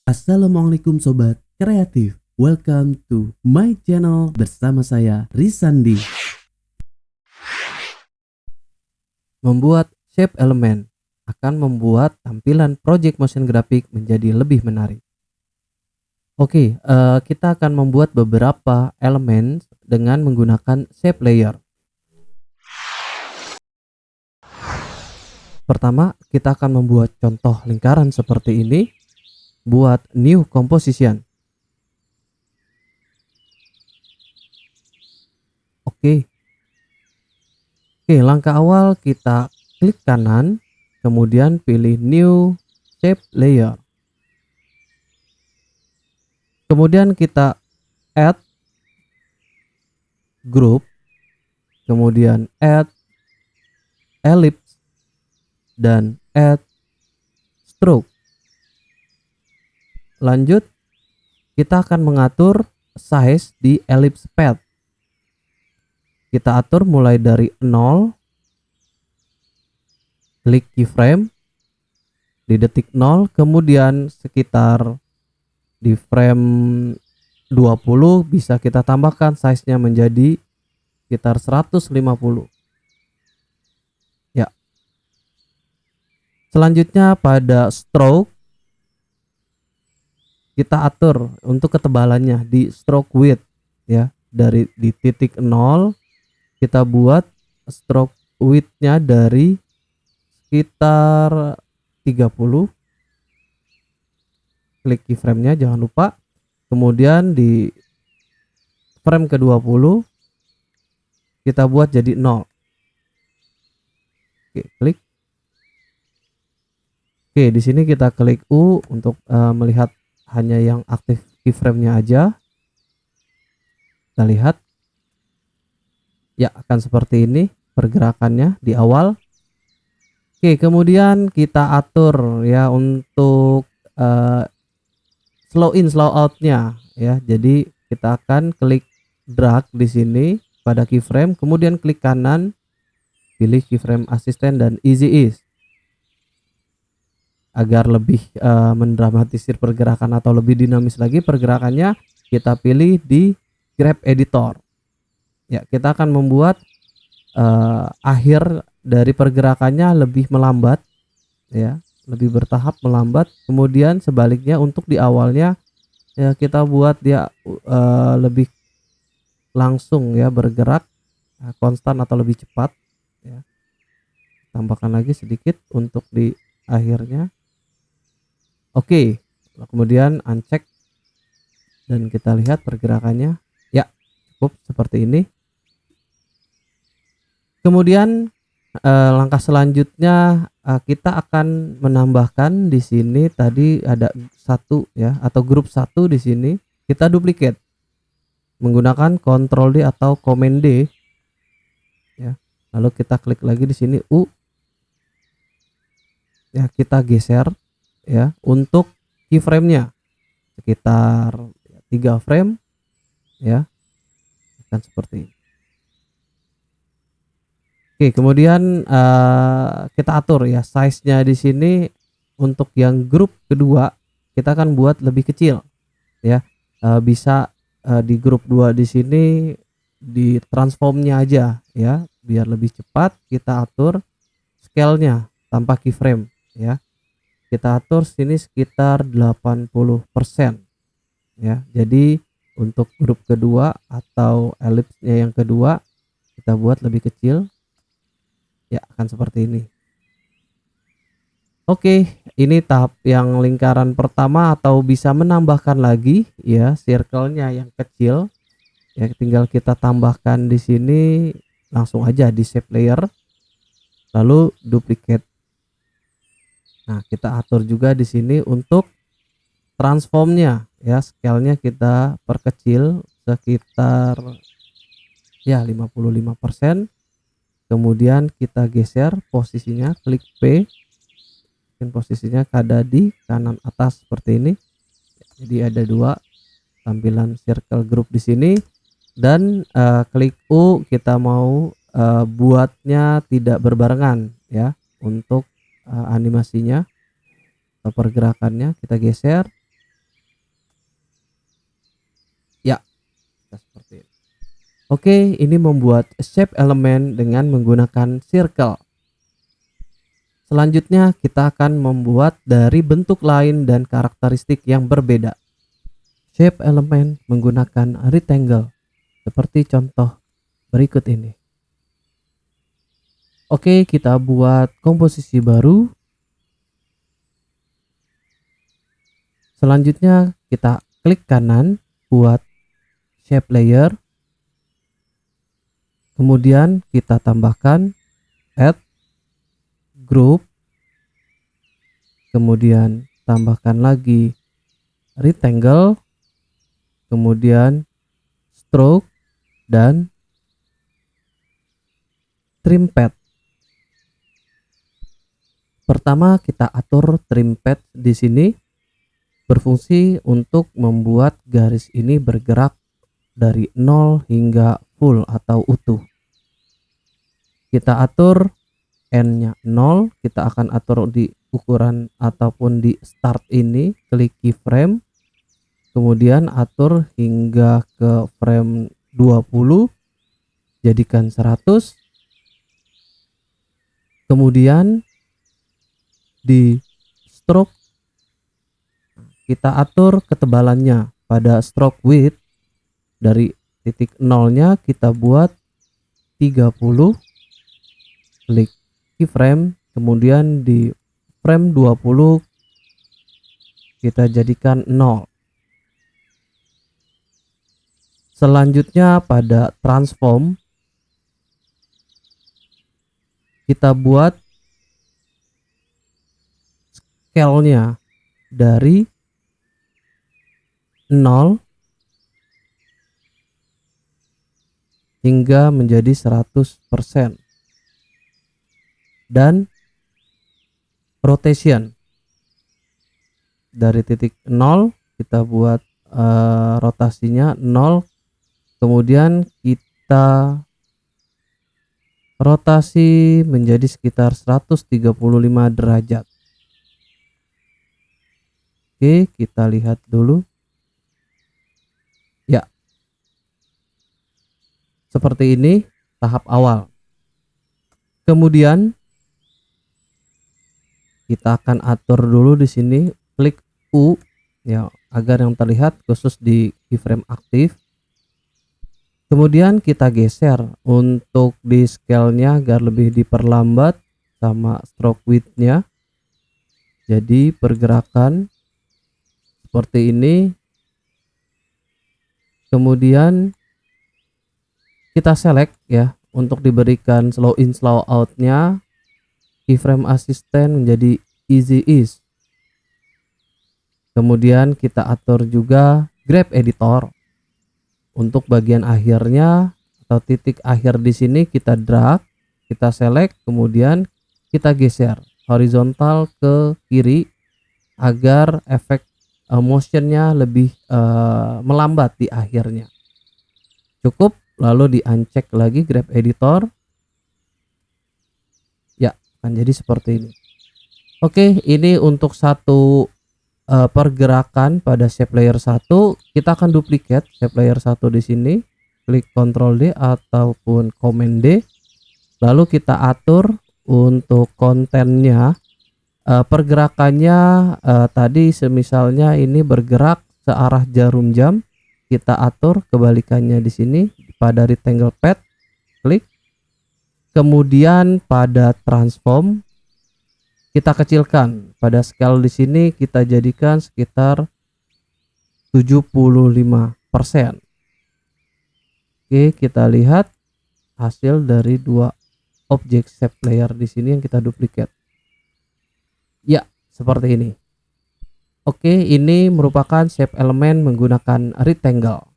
Assalamualaikum sobat kreatif. Welcome to my channel bersama saya Risandi. Membuat shape elemen akan membuat tampilan project motion graphic menjadi lebih menarik. Oke, kita akan membuat beberapa elemen dengan menggunakan shape layer. Pertama, kita akan membuat contoh lingkaran seperti ini. Buat new composition. Oke, langkah awal kita klik kanan, kemudian pilih new shape layer. Kemudian kita add group, kemudian add ellipse, dan add stroke. Lanjut, kita akan mengatur size di ellipse path. Kita atur mulai dari 0, klik keyframe di detik 0, kemudian sekitar di frame 20 bisa kita tambahkan size-nya menjadi sekitar 150. Ya. Selanjutnya pada stroke kita atur untuk ketebalannya di stroke width ya. Dari di titik 0 kita buat stroke width-nya dari sekitar 30. Klik keyframe-nya jangan lupa. Kemudian di frame ke-20 kita buat jadi 0. Oke, klik. Oke, di sini kita klik U untuk melihat hanya yang aktif keyframe-nya aja. Kita lihat. Ya, akan seperti ini pergerakannya di awal. Oke, kemudian kita atur ya untuk slow in slow out-nya ya. Jadi kita akan klik drag di sini pada keyframe, kemudian klik kanan, pilih keyframe assistant dan easy ease. Agar lebih mendramatisir pergerakan atau lebih dinamis lagi pergerakannya, kita pilih di grab editor. Ya, kita akan membuat akhir dari pergerakannya lebih melambat ya, lebih bertahap melambat. Kemudian sebaliknya untuk di awalnya ya kita buat dia lebih langsung ya, bergerak konstan atau lebih cepat ya. Tambahkan lagi sedikit untuk di akhirnya. Oke, kemudian uncheck dan kita lihat pergerakannya. Ya, cukup seperti ini. Kemudian langkah selanjutnya kita akan menambahkan di sini tadi ada satu ya, atau grup 1 di sini. Kita duplicate menggunakan Ctrl D atau Command D ya. Lalu kita klik lagi di sini U. Ya, kita geser ya untuk keyframe-nya sekitar 3 frame ya, akan seperti ini. Oke, kemudian kita atur ya size-nya di sini. Untuk yang grup kedua kita akan buat lebih kecil ya, bisa di grup 2 di sini di transform-nya aja ya, biar lebih cepat. Kita atur scale-nya tanpa keyframe ya. Kita atur sini sekitar 80% ya. Jadi untuk grup kedua atau ellipse-nya yang kedua kita buat lebih kecil ya, akan seperti ini. Oke, ini tahap yang lingkaran pertama, atau bisa menambahkan lagi ya circle-nya yang kecil ya, tinggal kita tambahkan di sini langsung aja di shape layer lalu duplicate. Nah, kita atur juga di sini untuk transformnya ya, scale-nya kita perkecil sekitar ya 55%. Kemudian kita geser posisinya, klik P. Mungkin posisinya ada di kanan atas seperti ini. Jadi ada 2 tampilan circle group di sini, dan klik U kita mau buatnya tidak berbarengan ya untuk animasinya. atau pergerakannya kita geser. Ya, seperti ini. Oke, ini membuat shape elemen dengan menggunakan circle. Selanjutnya kita akan membuat dari bentuk lain dan karakteristik yang berbeda. Shape elemen menggunakan rectangle seperti contoh berikut ini. Oke, kita buat komposisi baru. Selanjutnya kita klik kanan buat shape layer. Kemudian kita tambahkan add group. Kemudian tambahkan lagi rectangle. Kemudian stroke dan trim pad. Pertama kita atur trim pad di sini berfungsi untuk membuat garis ini bergerak dari 0 hingga full atau utuh. Kita atur N-nya 0, kita akan atur di ukuran ataupun di start ini, klik keyframe, kemudian atur hingga ke frame 20, jadikan 100, kemudian di stroke kita atur ketebalannya pada stroke width dari titik 0-nya kita buat 30, klik keyframe, kemudian di frame 20 kita jadikan 0. Selanjutnya pada transform kita buat scale-nya dari 0 hingga menjadi 100%. Dan rotation dari titik 0 kita buat rotasinya 0, kemudian kita rotasi menjadi sekitar 135 derajat. Oke, kita lihat dulu. Ya, seperti ini tahap awal. Kemudian kita akan atur dulu di sini, klik U ya agar yang terlihat khusus di keyframe aktif. Kemudian kita geser untuk di scale-nya agar lebih diperlambat sama stroke width-nya. Jadi pergerakan seperti ini. Kemudian kita select ya untuk diberikan slow in slow out-nya. Keyframe assistant menjadi easy ease. Kemudian kita atur juga grab editor. Untuk bagian akhirnya atau titik akhir di sini kita drag, kita select, kemudian kita geser horizontal ke kiri agar efek motionnya lebih melambat di akhirnya. Cukup, lalu di uncheck lagi grab editor. Ya, akan jadi seperti ini. Oke, ini untuk satu pergerakan pada shape layer 1. Kita akan duplicate shape layer 1 di sini, klik Ctrl D ataupun Command D, lalu kita atur untuk kontennya. Pergerakannya tadi semisalnya ini bergerak searah jarum jam, kita atur kebalikannya di sini pada rectangle pad, klik. Kemudian pada transform kita kecilkan, pada scale di sini kita jadikan sekitar 75%. Oke, kita lihat hasil dari dua objek shape layer di sini yang kita duplicate. Ya, seperti ini. Oke, ini merupakan shape elemen menggunakan rectangle.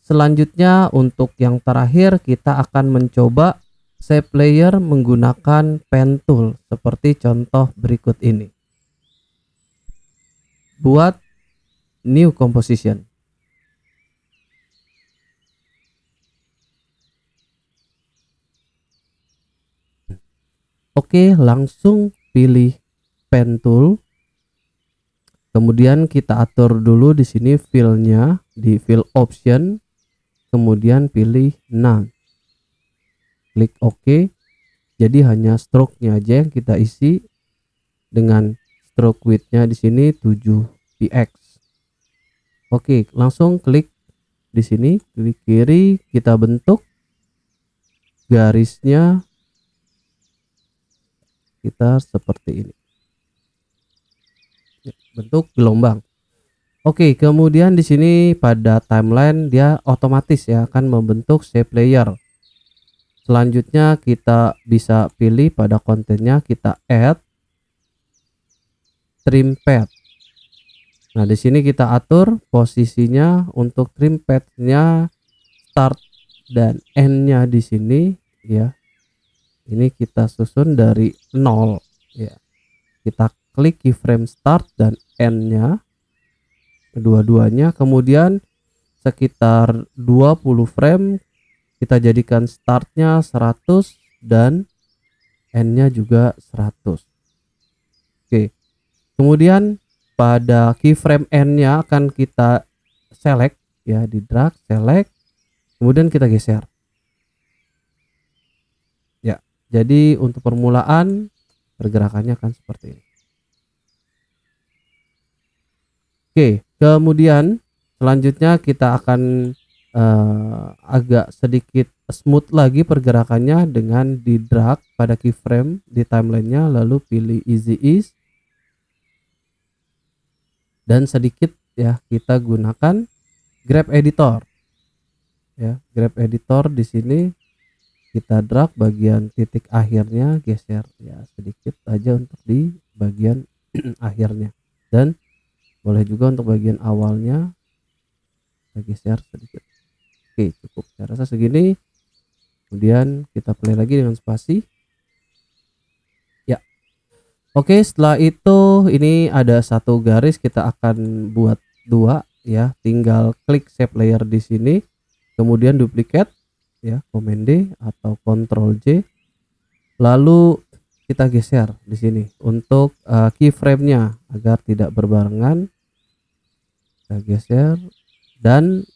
Selanjutnya untuk yang terakhir kita akan mencoba shape layer menggunakan pen tool seperti contoh berikut ini. Buat new composition. Oke, langsung pilih pen tool, Kemudian kita atur dulu di sini fill-nya di fill option, kemudian pilih none. Klik OK. Jadi hanya stroke-nya aja yang kita isi dengan stroke width-nya di sini 7px. Oke, langsung klik di sini, klik kiri, kita bentuk garisnya kita seperti ini. Bentuk gelombang. Oke, kemudian di sini pada timeline dia otomatis ya akan membentuk shape layer. Selanjutnya kita bisa pilih pada kontennya, kita add trim pad. Nah, di sini kita atur posisinya untuk trim pad-nya, start dan end-nya di sini ya. Ini kita susun dari 0 ya. Kita klik keyframe start dan end-nya kedua-duanya, kemudian sekitar 20 frame kita jadikan startnya 100 dan end-nya juga 100. Oke, kemudian pada keyframe end-nya akan kita select ya, di drag, select, kemudian kita geser ya. Jadi untuk permulaan pergerakannya akan seperti ini. Oke, kemudian selanjutnya kita akan agak sedikit smooth lagi pergerakannya dengan di drag pada keyframe di timelinenya, lalu pilih easy ease dan sedikit ya kita gunakan grab editor ya. Grab editor di sini kita drag bagian titik akhirnya, geser ya sedikit aja untuk di bagian akhirnya, dan boleh juga untuk bagian awalnya kita geser sedikit. Oke, cukup, saya rasa segini. Kemudian kita play lagi dengan spasi ya. Oke, setelah itu ini ada satu garis, kita akan buat dua ya. Tinggal klik shape layer di sini, kemudian duplicate ya, Command D atau Ctrl J, lalu kita geser di sini untuk keyframe-nya agar tidak berbarengan. Kita geser, dan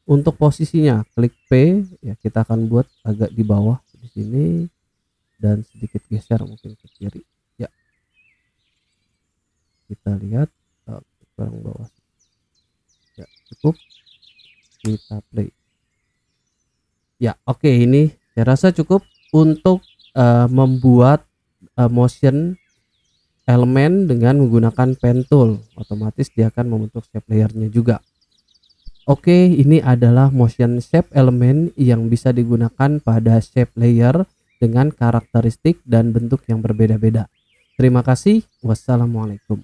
untuk posisinya klik P ya, kita akan buat agak di bawah di sini dan sedikit geser mungkin ke kiri ya. Kita lihat kurang bawah ya, cukup, kita play ya. Oke, ini saya rasa cukup untuk membuat motion elemen dengan menggunakan pen tool. Otomatis dia akan membentuk shape layernya juga. Oke, ini adalah motion shape element yang bisa digunakan pada shape layer dengan karakteristik dan bentuk yang berbeda-beda. Terima kasih. Wassalamualaikum.